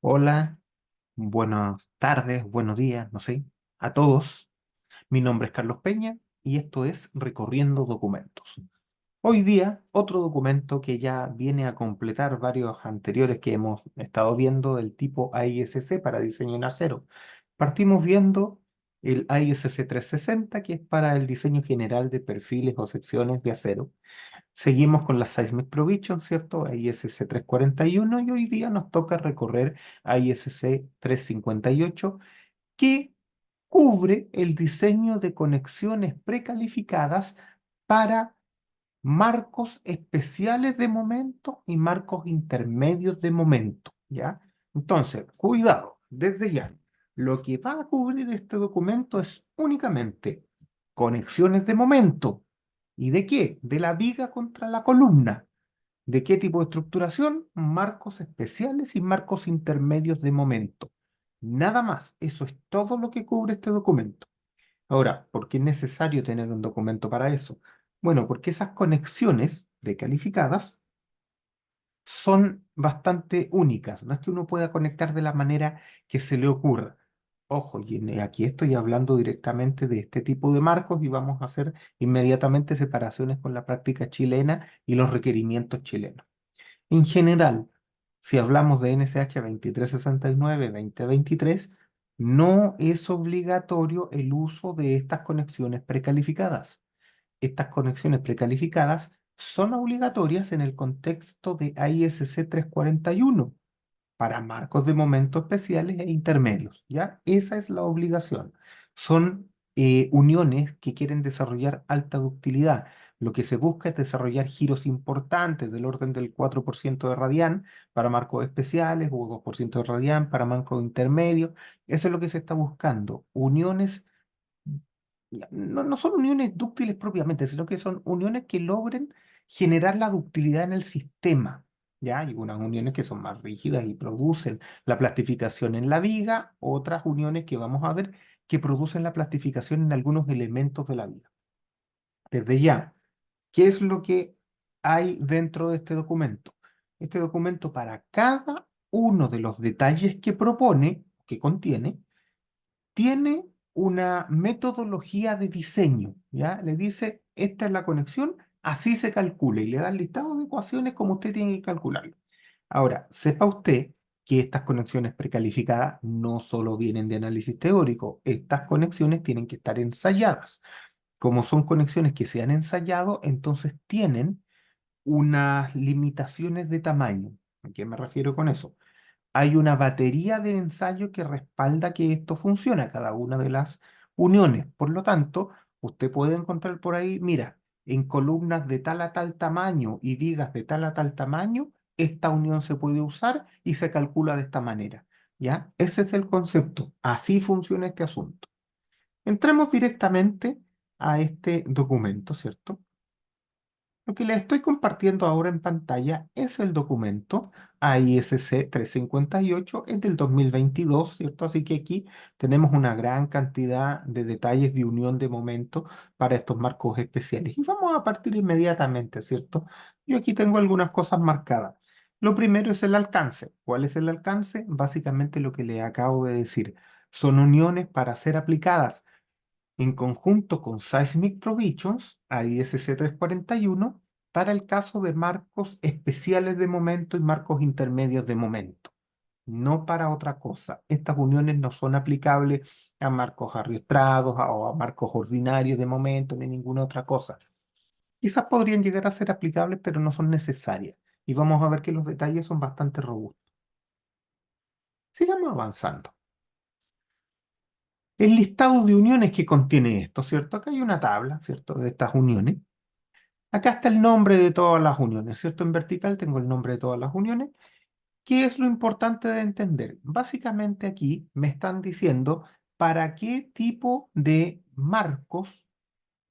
Hola, buenas tardes, buenos días, no sé, a todos. Mi nombre es Carlos Peña y esto es Recorriendo Documentos. Hoy día, otro documento que ya viene a completar varios anteriores que hemos estado viendo del tipo AISC para diseño en acero. Partimos viendo el AISC 360, que es para el diseño general de perfiles o secciones de acero. Seguimos con la Seismic Provision, ¿cierto? ISC 341 y hoy día nos toca recorrer ISC 358 que cubre el diseño de conexiones precalificadas para marcos especiales de momento y marcos intermedios de momento, ¿ya? Entonces, cuidado, desde ya, lo que va a cubrir este documento es únicamente conexiones de momento. ¿Y de qué? De la viga contra la columna. ¿De qué tipo de estructuración? Marcos especiales y marcos intermedios de momento. Nada más, eso es todo lo que cubre este documento. Ahora, ¿por qué es necesario tener un documento para eso? Bueno, porque esas conexiones precalificadas son bastante únicas. No es que uno pueda conectar de la manera que se le ocurra. Ojo, y aquí estoy hablando directamente de este tipo de marcos y vamos a hacer inmediatamente separaciones con la práctica chilena y los requerimientos chilenos. En general, si hablamos de NSH 2369-2023, no es obligatorio el uso de estas conexiones precalificadas. Estas conexiones precalificadas son obligatorias en el contexto de ISC 341 para marcos de momento especiales e intermedios, ¿ya? Esa es la obligación. Son uniones que quieren desarrollar alta ductilidad. Lo que se busca es desarrollar giros importantes del orden del 4% de radián para marcos especiales o 2% de radián para marcos intermedios. Eso es lo que se está buscando. Uniones no son uniones dúctiles propiamente, sino que son uniones que logren generar la ductilidad en el sistema. ¿Ya? Hay unas uniones que son más rígidas y producen la plastificación en la viga, otras uniones que vamos a ver que producen la plastificación en algunos elementos de la viga. Desde ya, ¿qué es lo que hay dentro de este documento? Este documento para cada uno de los detalles que propone, que contiene, tiene una metodología de diseño, ¿ya? Le dice, esta es la conexión, así se calcula y le da el listado de ecuaciones como usted tiene que calcularlo. Ahora, sepa usted que estas conexiones precalificadas no solo vienen de análisis teórico, estas conexiones tienen que estar ensayadas. Como son conexiones que se han ensayado, entonces tienen unas limitaciones de tamaño. ¿A qué me refiero con eso? Hay una batería de ensayo que respalda que esto funciona, cada una de las uniones. Por lo tanto, usted puede encontrar por ahí, mira, en columnas de tal a tal tamaño y vigas de tal a tal tamaño, esta unión se puede usar y se calcula de esta manera. ¿Ya? Ese es el concepto. Así funciona este asunto. Entremos directamente a este documento, ¿cierto? Lo que les estoy compartiendo ahora en pantalla es el documento AISC 358, es del 2022, ¿cierto? Así que aquí tenemos una gran cantidad de detalles de unión de momento para estos marcos especiales. Y vamos a partir inmediatamente, ¿cierto? Yo aquí tengo algunas cosas marcadas. Lo primero es el alcance. ¿Cuál es el alcance? Básicamente lo que le acabo de decir. Son uniones para ser aplicadas en conjunto con Seismic Provisions, ISC 341, para el caso de marcos especiales de momento y marcos intermedios de momento, no para otra cosa. Estas uniones no son aplicables a marcos arrastrados o a marcos ordinarios de momento ni ninguna otra cosa. Quizás podrían llegar a ser aplicables, pero no son necesarias. Y vamos a ver que los detalles son bastante robustos. Sigamos avanzando. El listado de uniones que contiene esto, ¿cierto? Acá hay una tabla, ¿cierto? De estas uniones. Acá está el nombre de todas las uniones, ¿cierto? En vertical tengo el nombre de todas las uniones. ¿Qué es lo importante de entender? Básicamente aquí me están diciendo para qué tipo de marcos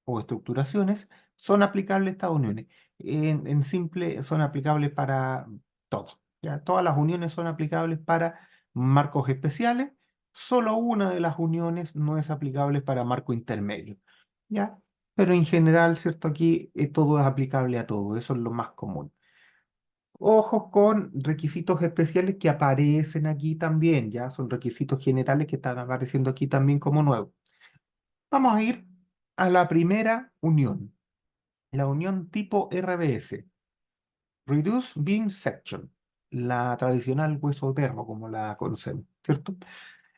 o estructuraciones son aplicables estas uniones. En simple, son aplicables para todo. ¿Ya? Todas las uniones son aplicables para marcos especiales. Solo una de las uniones no es aplicable para marco intermedio. ¿Ya? Pero en general, ¿cierto? Aquí todo es aplicable a todo. Eso es lo más común. Ojos con requisitos especiales que aparecen aquí también, ya son requisitos generales que están apareciendo aquí también como nuevos. Vamos a ir a la primera unión, la unión tipo RBS, Reduced Beam Section, la tradicional hueso de perro como la conocemos, ¿cierto?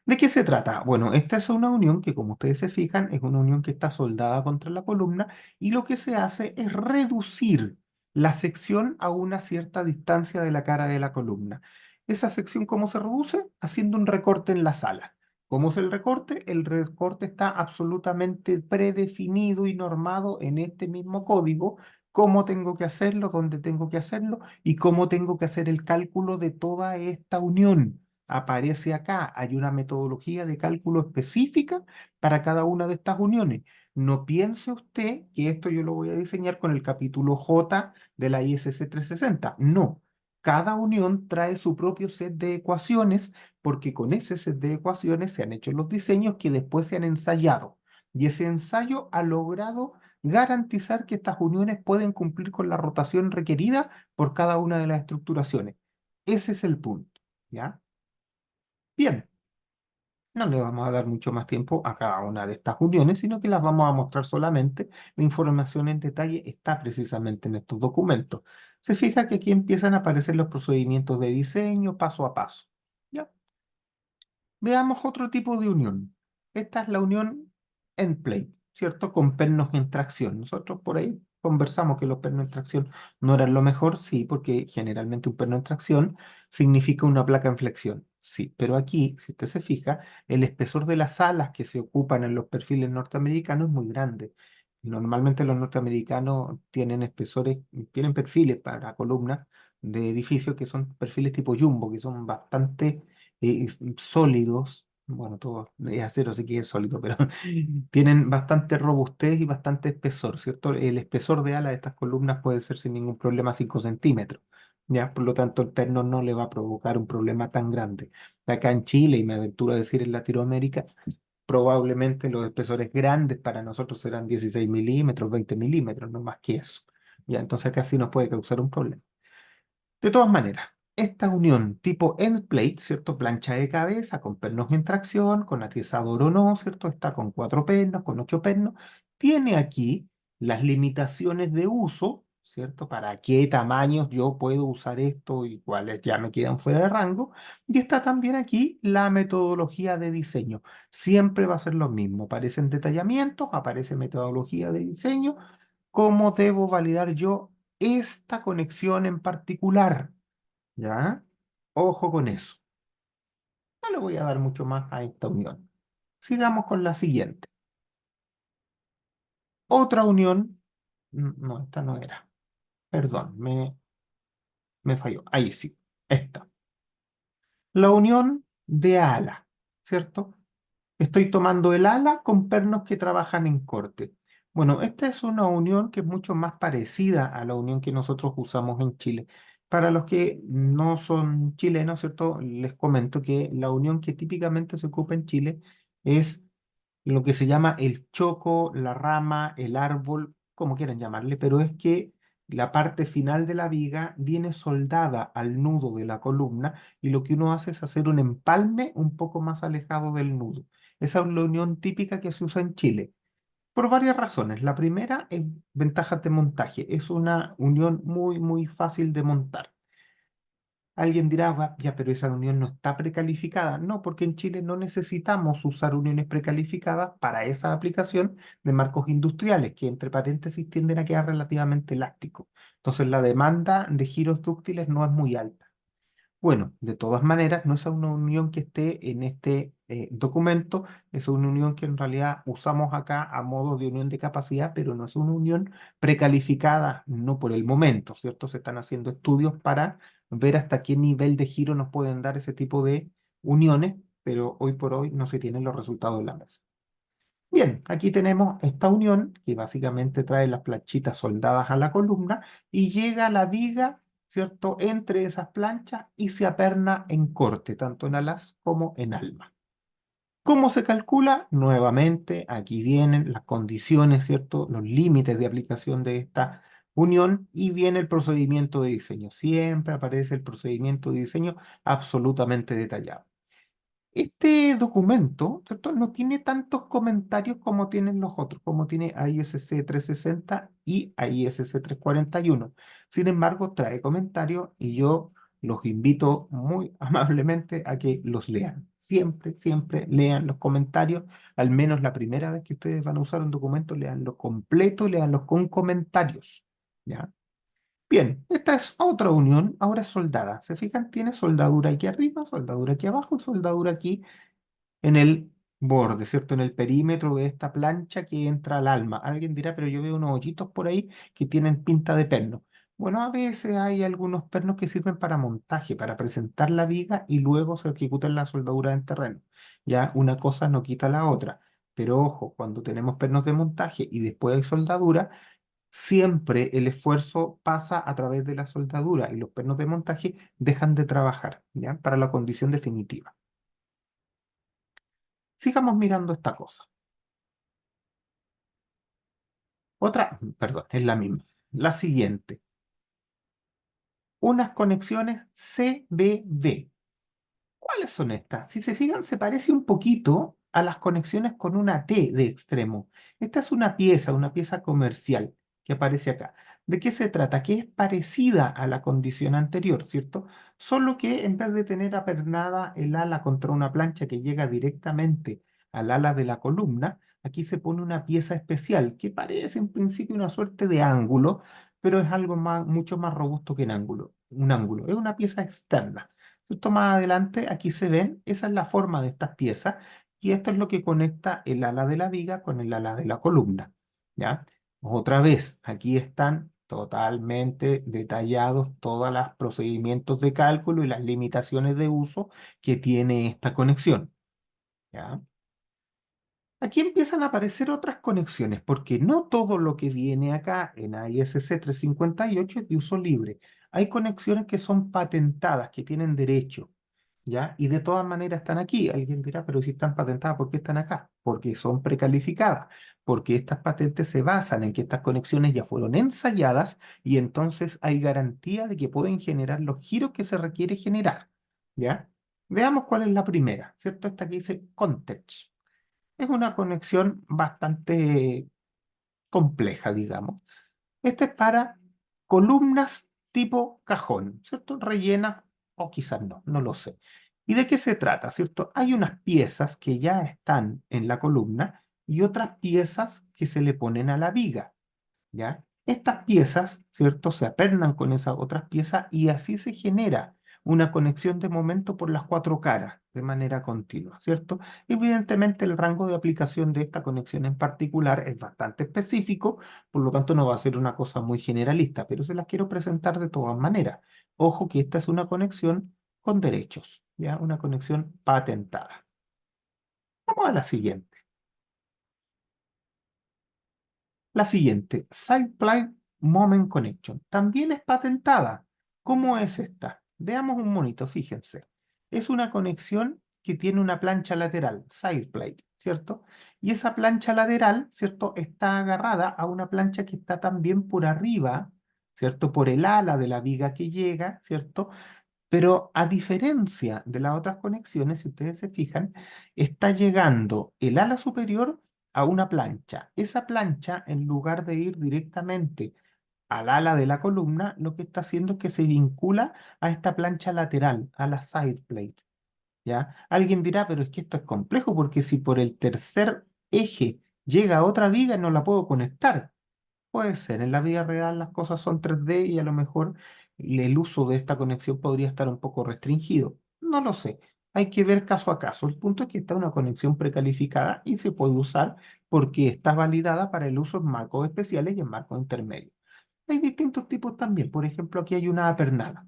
¿De qué se trata? Bueno, esta es una unión que, como ustedes se fijan, es una unión que está soldada contra la columna y lo que se hace es reducir la sección a una cierta distancia de la cara de la columna. ¿Esa sección cómo se reduce? Haciendo un recorte en la sala. ¿Cómo es el recorte? El recorte está absolutamente predefinido y normado en este mismo código, cómo tengo que hacerlo, dónde tengo que hacerlo y cómo tengo que hacer el cálculo de toda esta unión. Aparece acá, hay una metodología de cálculo específica para cada una de estas uniones. No piense usted que esto yo lo voy a diseñar con el capítulo J de la ISC 360. No, cada unión trae su propio set de ecuaciones porque con ese set de ecuaciones se han hecho los diseños que después se han ensayado. Y ese ensayo ha logrado garantizar que estas uniones pueden cumplir con la rotación requerida por cada una de las estructuraciones. Ese es el punto, ¿ya? Bien, no le vamos a dar mucho más tiempo a cada una de estas uniones, sino que las vamos a mostrar solamente. La información en detalle está precisamente en estos documentos. Se fija que aquí empiezan a aparecer los procedimientos de diseño paso a paso. ¿Ya? Veamos otro tipo de unión. Esta es la unión end plate, ¿cierto? Con pernos en tracción. Nosotros por ahí conversamos que los pernos en tracción no eran lo mejor, sí, porque generalmente un perno en tracción significa una placa en flexión, sí. Pero aquí, si usted se fija, el espesor de las alas que se ocupan en los perfiles norteamericanos es muy grande. Normalmente los norteamericanos tienen espesores, tienen perfiles para columnas de edificios que son perfiles tipo jumbo, que son bastante sólidos, bueno, todo es acero, así que es sólido, pero tienen bastante robustez y bastante espesor, ¿cierto? El espesor de ala de estas columnas puede ser sin ningún problema 5 centímetros, ¿ya? Por lo tanto, el perno no le va a provocar un problema tan grande. Acá en Chile, y me aventuro a decir en Latinoamérica, probablemente los espesores grandes para nosotros serán 16 milímetros, 20 milímetros, no más que eso. ¿Ya? Entonces acá sí nos puede causar un problema. De todas maneras, esta unión tipo end plate, ¿cierto? Plancha de cabeza con pernos en tracción, con atizador o no, ¿cierto? Está con 4 pernos, con 8 pernos. Tiene aquí las limitaciones de uso, ¿cierto? Para qué tamaños yo puedo usar esto y cuáles ya me quedan fuera de rango. Y está también aquí la metodología de diseño. Siempre va a ser lo mismo. Aparecen detallamientos, aparece metodología de diseño. ¿Cómo debo validar yo esta conexión en particular? ¿Ya? Ojo con eso. No le voy a dar mucho más a esta unión. Sigamos con la siguiente. Otra unión. No, esta no era. Perdón, me falló. Ahí sí. Esta. La unión de ala, ¿cierto? Estoy tomando el ala con pernos que trabajan en corte. Bueno, esta es una unión que es mucho más parecida a la unión que nosotros usamos en Chile. Para los que no son chilenos, ¿cierto? Les comento que la unión que típicamente se ocupa en Chile es lo que se llama el choco, la rama, el árbol, como quieran llamarle, pero es que la parte final de la viga viene soldada al nudo de la columna y lo que uno hace es hacer un empalme un poco más alejado del nudo. Esa es la unión típica que se usa en Chile, por varias razones. La primera es ventajas de montaje. Es una unión muy, muy fácil de montar. Alguien dirá, Ya, pero esa unión no está precalificada". No, porque en Chile no necesitamos usar uniones precalificadas para esa aplicación de marcos industriales, que entre paréntesis tienden a quedar relativamente elásticos. Entonces la demanda de giros dúctiles no es muy alta. Bueno, de todas maneras, no es una unión que esté en este documento, es una unión que en realidad usamos acá a modo de unión de capacidad, pero no es una unión precalificada, no por el momento, ¿cierto? Se están haciendo estudios para ver hasta qué nivel de giro nos pueden dar ese tipo de uniones, pero hoy por hoy no se tienen los resultados en la mesa. Bien, aquí tenemos esta unión que básicamente trae las planchitas soldadas a la columna y llega a la viga, ¿cierto?, entre esas planchas y se aperna en corte, tanto en alas como en alma. ¿Cómo se calcula? Nuevamente, aquí vienen las condiciones, ¿cierto?, los límites de aplicación de esta unión y viene el procedimiento de diseño. Siempre aparece el procedimiento de diseño absolutamente detallado. Este documento, ¿cierto? No tiene tantos comentarios como tienen los otros, como tiene ISC 360 y ISC 341. Sin embargo, trae comentarios y yo los invito muy amablemente a que los lean. Siempre, siempre lean los comentarios, al menos la primera vez que ustedes van a usar un documento, leanlo completo, leanlo con comentarios, ¿ya? Bien, esta es otra unión, ahora es soldada. ¿Se fijan? Tiene soldadura aquí arriba, soldadura aquí abajo y soldadura aquí en el borde, ¿cierto? En el perímetro de esta plancha que entra al alma. Alguien dirá, pero yo veo unos hoyitos por ahí que tienen pinta de perno. Bueno, a veces hay algunos pernos que sirven para montaje, para presentar la viga y luego se ejecuta la soldadura en terreno. Ya una cosa no quita la otra. Pero ojo, cuando tenemos pernos de montaje y después hay soldadura, siempre el esfuerzo pasa a través de la soldadura y los pernos de montaje dejan de trabajar, ¿ya? Para la condición definitiva. Sigamos mirando esta cosa. Otra, perdón, es la misma. La siguiente, unas conexiones CBD. ¿Cuáles son estas? Si se fijan, se parece un poquito a las conexiones con una T de extremo. Esta es una pieza comercial que aparece acá. ¿De qué se trata? Que es parecida a la condición anterior, ¿cierto? Solo que en vez de tener apernada el ala contra una plancha que llega directamente al ala de la columna, aquí se pone una pieza especial que parece en principio una suerte de ángulo, pero es algo más, mucho más robusto que un ángulo. Un ángulo. Es una pieza externa. Justo más adelante, aquí se ven, esa es la forma de estas piezas y esto es lo que conecta el ala de la viga con el ala de la columna, ¿ya? Otra vez, aquí están totalmente detallados todos los procedimientos de cálculo y las limitaciones de uso que tiene esta conexión, ¿ya? Aquí empiezan a aparecer otras conexiones, porque no todo lo que viene acá en ISC 358 es de uso libre. Hay conexiones que son patentadas, que tienen derecho, ¿ya? Y de todas maneras están aquí. Alguien dirá, pero si están patentadas, ¿por qué están acá? Porque son precalificadas, porque estas patentes se basan en que estas conexiones ya fueron ensayadas y entonces hay garantía de que pueden generar los giros que se requiere generar, ¿ya? Veamos cuál es la primera, ¿cierto? Esta que dice context. Es una conexión bastante compleja, digamos. Este es para columnas tipo cajón, ¿cierto? Rellenas o quizás no, no lo sé. ¿Y de qué se trata, cierto? Hay unas piezas que ya están en la columna y otras piezas que se le ponen a la viga. ¿Ya? Estas piezas, ¿cierto? Se apernan con esas otras piezas y así se genera una conexión de momento por las cuatro caras de manera continua, ¿cierto? Evidentemente el rango de aplicación de esta conexión en particular es bastante específico, por lo tanto no va a ser una cosa muy generalista, pero se las quiero presentar de todas maneras. Ojo que esta es una conexión con derechos, ¿ya? Una conexión patentada. Vamos a la siguiente. La siguiente, SidePlate Moment Connection, también es patentada. ¿Cómo es esta? Veamos un monito, fíjense. Es una conexión que tiene una plancha lateral, SidePlate, ¿cierto? Y esa plancha lateral, ¿cierto? Está agarrada a una plancha que está también por arriba, ¿cierto? Por el ala de la viga que llega, ¿cierto? Pero a diferencia de las otras conexiones, si ustedes se fijan, está llegando el ala superior a una plancha. Esa plancha, en lugar de ir directamente al ala de la columna, lo que está haciendo es que se vincula a esta plancha lateral, a la side plate. ¿Ya? Alguien dirá, pero es que esto es complejo porque si por el tercer eje llega a otra viga, no la puedo conectar. Puede ser, en la vida real las cosas son 3D y a lo mejor el uso de esta conexión podría estar un poco restringido. No lo sé, hay que ver caso a caso. El punto es que está una conexión precalificada y se puede usar porque está validada para el uso en marcos especiales y en marcos intermedios. Hay distintos tipos también, por ejemplo, aquí hay una apernada.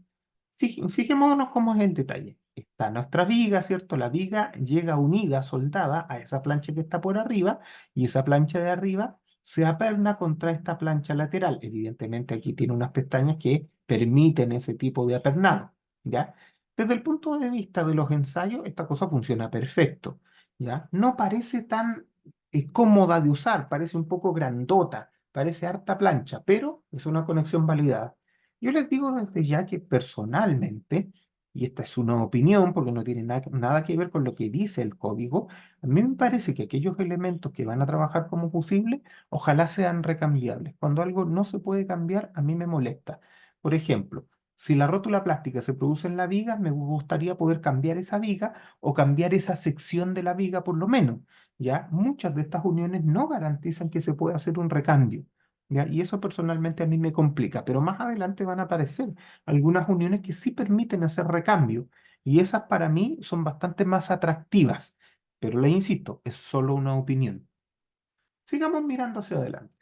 Fijémonos cómo es el detalle. Está nuestra viga, ¿cierto? La viga llega unida, soldada a esa plancha que está por arriba y esa plancha de arriba se aperna contra esta plancha lateral. Evidentemente aquí tiene unas pestañas que permiten ese tipo de apernado, ¿ya? Desde el punto de vista de los ensayos, esta cosa funciona perfecto, ¿ya? No parece tan cómoda de usar, parece un poco grandota, parece harta plancha, pero es una conexión validada. Yo les digo desde ya que personalmente, y esta es una opinión porque no tiene nada que ver con lo que dice el código, a mí me parece que aquellos elementos que van a trabajar como fusibles, ojalá sean recambiables. Cuando algo no se puede cambiar, a mí me molesta. Por ejemplo, si la rótula plástica se produce en la viga, me gustaría poder cambiar esa viga o cambiar esa sección de la viga por lo menos. ¿Ya? Muchas de estas uniones no garantizan que se pueda hacer un recambio. ¿Ya? Y eso personalmente a mí me complica, pero más adelante van a aparecer algunas uniones que sí permiten hacer recambio y esas para mí son bastante más atractivas, pero le insisto, es solo una opinión. Sigamos mirando hacia adelante.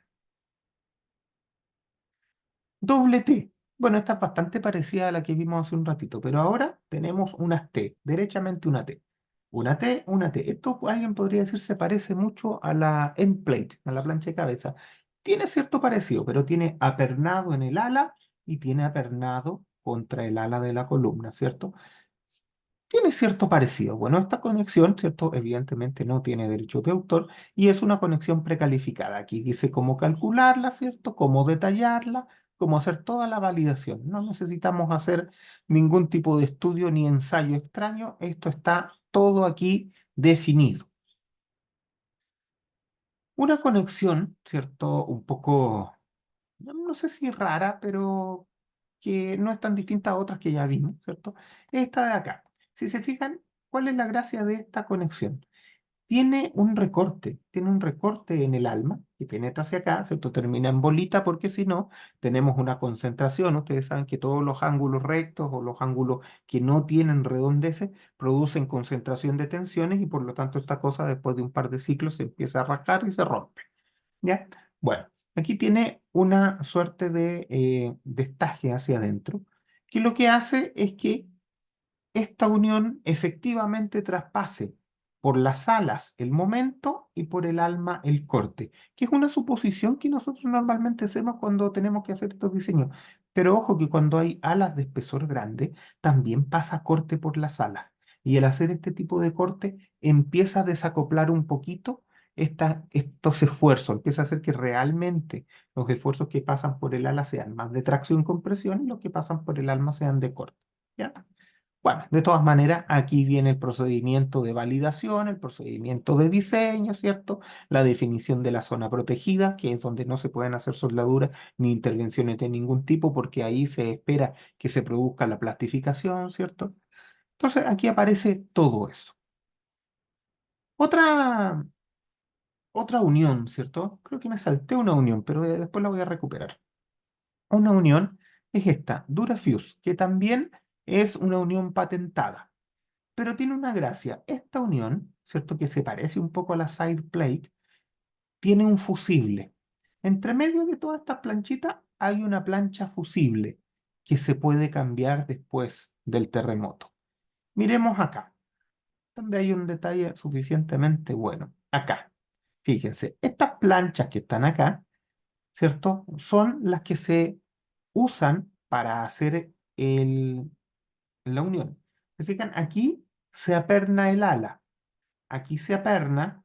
Doble T. Bueno, esta es bastante parecida a la que vimos hace un ratito, pero ahora tenemos unas T, derechamente una T. Una T, una T. Esto alguien podría decir se parece mucho a la end plate, a la plancha de cabeza. Tiene cierto parecido, pero tiene apernado en el ala y tiene apernado contra el ala de la columna, ¿cierto? Tiene cierto parecido. Bueno, esta conexión, ¿cierto? Evidentemente no tiene derecho de autor y es una conexión precalificada. Aquí dice cómo calcularla, ¿cierto? Cómo detallarla, cómo hacer toda la validación. No necesitamos hacer ningún tipo de estudio ni ensayo extraño. Esto está todo aquí definido. Una conexión, ¿cierto? Un poco, no sé si rara, pero que no es tan distinta a otras que ya vimos, ¿cierto? Esta de acá. Si se fijan, ¿cuál es la gracia de esta conexión? Tiene un recorte en el alma que penetra hacia acá, ¿cierto? Termina en bolita porque si no, tenemos una concentración. Ustedes saben que todos los ángulos rectos o los ángulos que no tienen redondeces producen concentración de tensiones y por lo tanto esta cosa después de un par de ciclos se empieza a rasgar y se rompe. ¿Ya? Bueno, aquí tiene una suerte de destaje hacia adentro, que lo que hace es que esta unión efectivamente traspase por las alas el momento y por el alma el corte, que es una suposición que nosotros normalmente hacemos cuando tenemos que hacer estos diseños. Pero ojo que cuando hay alas de espesor grande, también pasa corte por las alas. Y al hacer este tipo de corte, empieza a desacoplar un poquito estos esfuerzos, empieza a hacer que realmente los esfuerzos que pasan por el ala sean más de tracción-compresión y los que pasan por el alma sean de corte. ¿Ya? Bueno, de todas maneras, aquí viene el procedimiento de validación, el procedimiento de diseño, ¿cierto? La definición de la zona protegida, que es donde no se pueden hacer soldaduras ni intervenciones de ningún tipo, porque ahí se espera que se produzca la plastificación, ¿cierto? Entonces, aquí aparece todo eso. Otra, otra unión, ¿cierto? Creo que me salté una unión, pero después la voy a recuperar. Una unión es esta, Durafuse, que también es una unión patentada. Pero tiene una gracia. Esta unión, ¿cierto? Que se parece un poco a la side plate, tiene un fusible. Entre medio de todas estas planchitas hay una plancha fusible que se puede cambiar después del terremoto. Miremos acá, donde hay un detalle suficientemente bueno. Acá, fíjense, estas planchas que están acá, ¿cierto? Son las que se usan para hacer la unión. ¿Se fijan? Aquí se aperna el ala. Aquí se aperna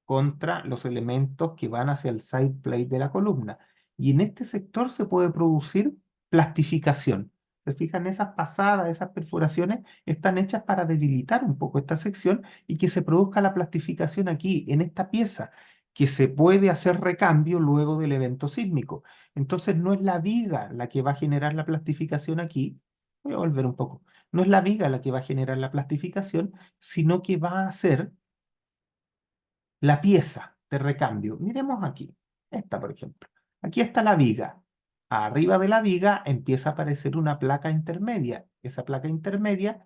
contra los elementos que van hacia el side plate de la columna. Y en este sector se puede producir plastificación. ¿Se fijan? Esas pasadas, esas perforaciones están hechas para debilitar un poco esta sección y que se produzca la plastificación aquí, en esta pieza, que se puede hacer recambio luego del evento sísmico. Entonces no es la viga la que va a generar la plastificación aquí. Voy a volver un poco. No es la viga la que va a generar la plastificación, sino que va a ser la pieza de recambio. Miremos aquí, esta por ejemplo. Aquí está la viga. Arriba de la viga empieza a aparecer una placa intermedia. Esa placa intermedia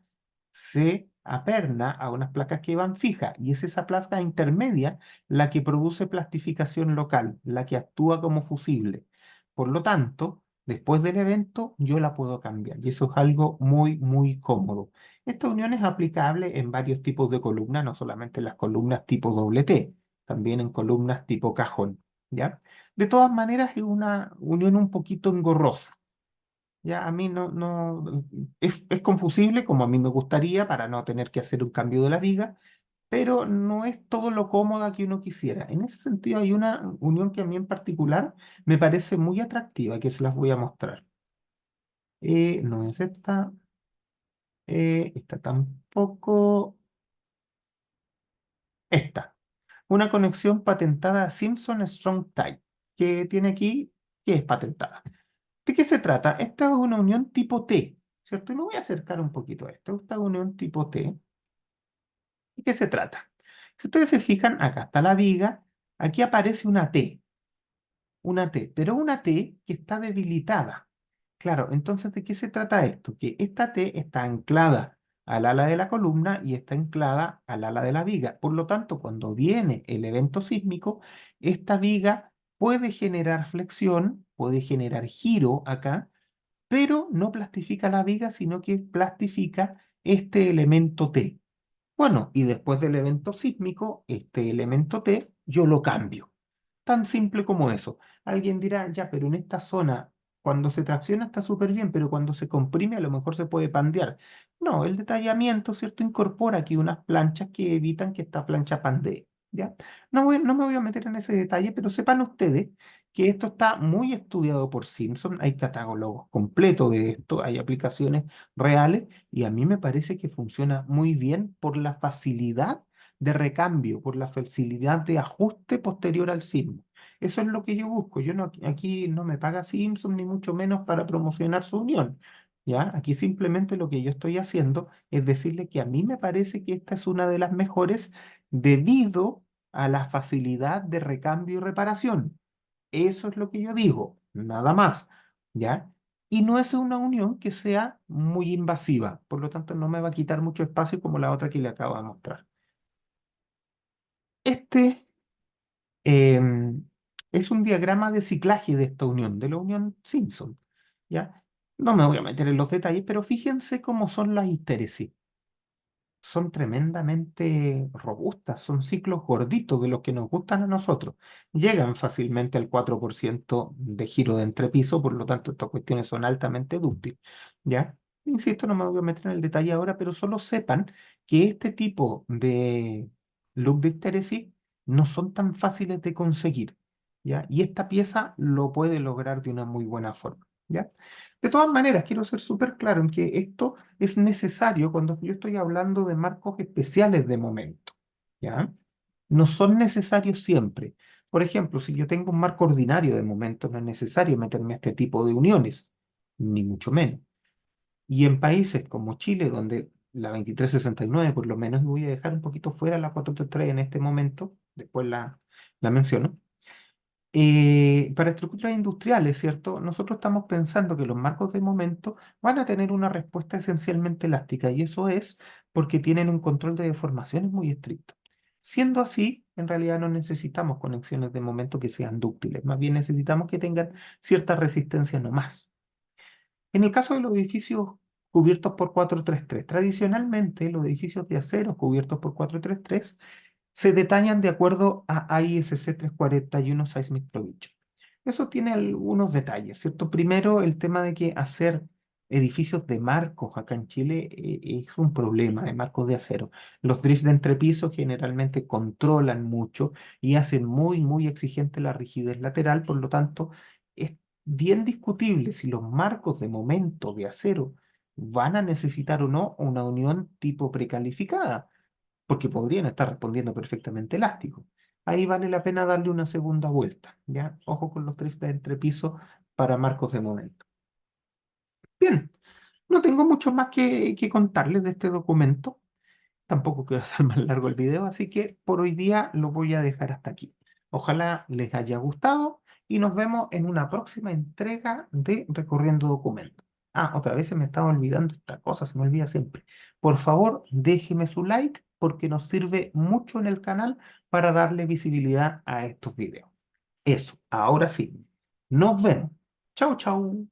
se aperna a unas placas que van fijas y es esa placa intermedia la que produce plastificación local, la que actúa como fusible. Por lo tanto, después del evento yo la puedo cambiar y eso es algo muy, muy cómodo. Esta unión es aplicable en varios tipos de columnas, no solamente en las columnas tipo doble T, también en columnas tipo cajón, ¿ya? De todas maneras, es una unión un poquito engorrosa, ¿ya? A mí es confusible como a mí me gustaría para no tener que hacer un cambio de la viga, pero no es todo lo cómoda que uno quisiera. En ese sentido hay una unión que a mí en particular me parece muy atractiva, que se las voy a mostrar. No es esta, esta tampoco, esta. Una conexión patentada Simpson Strong Tie, que tiene aquí, que es patentada. ¿De qué se trata? Esta es una unión tipo T, ¿cierto? Y me voy a acercar un poquito a esto. Esta unión tipo T. ¿De qué se trata? Si ustedes se fijan, acá está la viga, aquí aparece una T, pero una T que está debilitada. Claro, entonces, ¿de qué se trata esto? Que esta T está anclada al ala de la columna y está anclada al ala de la viga. Por lo tanto, cuando viene el evento sísmico, esta viga puede generar flexión, puede generar giro acá, pero no plastifica la viga, sino que plastifica este elemento T. Bueno, y después del evento sísmico, este elemento T, yo lo cambio. Tan simple como eso. Alguien dirá, ya, pero en esta zona, cuando se tracciona está súper bien, pero cuando se comprime a lo mejor se puede pandear. No, el detallamiento, ¿cierto? Incorpora aquí unas planchas que evitan que esta plancha pandee, ¿ya? No me voy a meter en ese detalle, pero sepan ustedes que esto está muy estudiado por Simpson. Hay catálogos completos de esto, hay aplicaciones reales y a mí me parece que funciona muy bien por la facilidad de recambio, por la facilidad de ajuste posterior al sismo. Eso es lo que yo busco. Yo no, aquí no me paga Simpson ni mucho menos para promocionar su unión. ¿Ya? Aquí simplemente lo que yo estoy haciendo es decirle que a mí me parece que esta es una de las mejores debido a la facilidad de recambio y reparación. Eso es lo que yo digo, nada más, ¿ya? Y no es una unión que sea muy invasiva, por lo tanto no me va a quitar mucho espacio como la otra que le acabo de mostrar. Este em, es un diagrama de ciclaje de esta unión, de la unión Simpson, ¿ya? No me voy a meter en los detalles, pero fíjense cómo son las histéresis. Son tremendamente robustas, son ciclos gorditos de los que nos gustan a nosotros. Llegan fácilmente al 4% de giro de entrepiso, por lo tanto estas cuestiones son altamente dúctiles. ¿Ya? Insisto, no me voy a meter en el detalle ahora, pero solo sepan que este tipo de loop de histéresis no son tan fáciles de conseguir. ¿Ya? Y esta pieza lo puede lograr de una muy buena forma. ¿Ya? De todas maneras, quiero ser súper claro en que esto es necesario cuando yo estoy hablando de marcos especiales de momento, ¿ya? No son necesarios siempre. Por ejemplo, si yo tengo un marco ordinario de momento, no es necesario meterme a este tipo de uniones, ni mucho menos. Y en países como Chile, donde la 2369, por lo menos, voy a dejar un poquito fuera la 433 en este momento, después la menciono, para estructuras industriales, ¿cierto? Nosotros estamos pensando que los marcos de momento van a tener una respuesta esencialmente elástica y eso es porque tienen un control de deformaciones muy estricto. Siendo así, en realidad no necesitamos conexiones de momento que sean dúctiles, más bien necesitamos que tengan cierta resistencia no más. En el caso de los edificios cubiertos por 433, tradicionalmente los edificios de acero cubiertos por 433 se detallan de acuerdo a ISC 341 Seismic Provision. Eso tiene algunos detalles, ¿cierto? Primero, el tema de que hacer edificios de marcos acá en Chile es un problema de marcos de acero. Los drifts de entrepiso generalmente controlan mucho y hacen muy exigente la rigidez lateral, por lo tanto, es bien discutible si los marcos de momento de acero van a necesitar o no una unión tipo precalificada porque podrían estar respondiendo perfectamente elásticos. Ahí vale la pena darle una segunda vuelta, ¿ya? Ojo con los drifts de entrepiso para marcos de momento. Bien, no tengo mucho más que contarles de este documento. Tampoco quiero hacer más largo el video, así que por hoy día lo voy a dejar hasta aquí. Ojalá les haya gustado y nos vemos en una próxima entrega de Recorriendo Documentos. Ah, otra vez se me estaba olvidando esta cosa, se me olvida siempre. Por favor, déjeme su like porque nos sirve mucho en el canal para darle visibilidad a estos videos. Eso, ahora sí. Nos vemos. Chau, chau.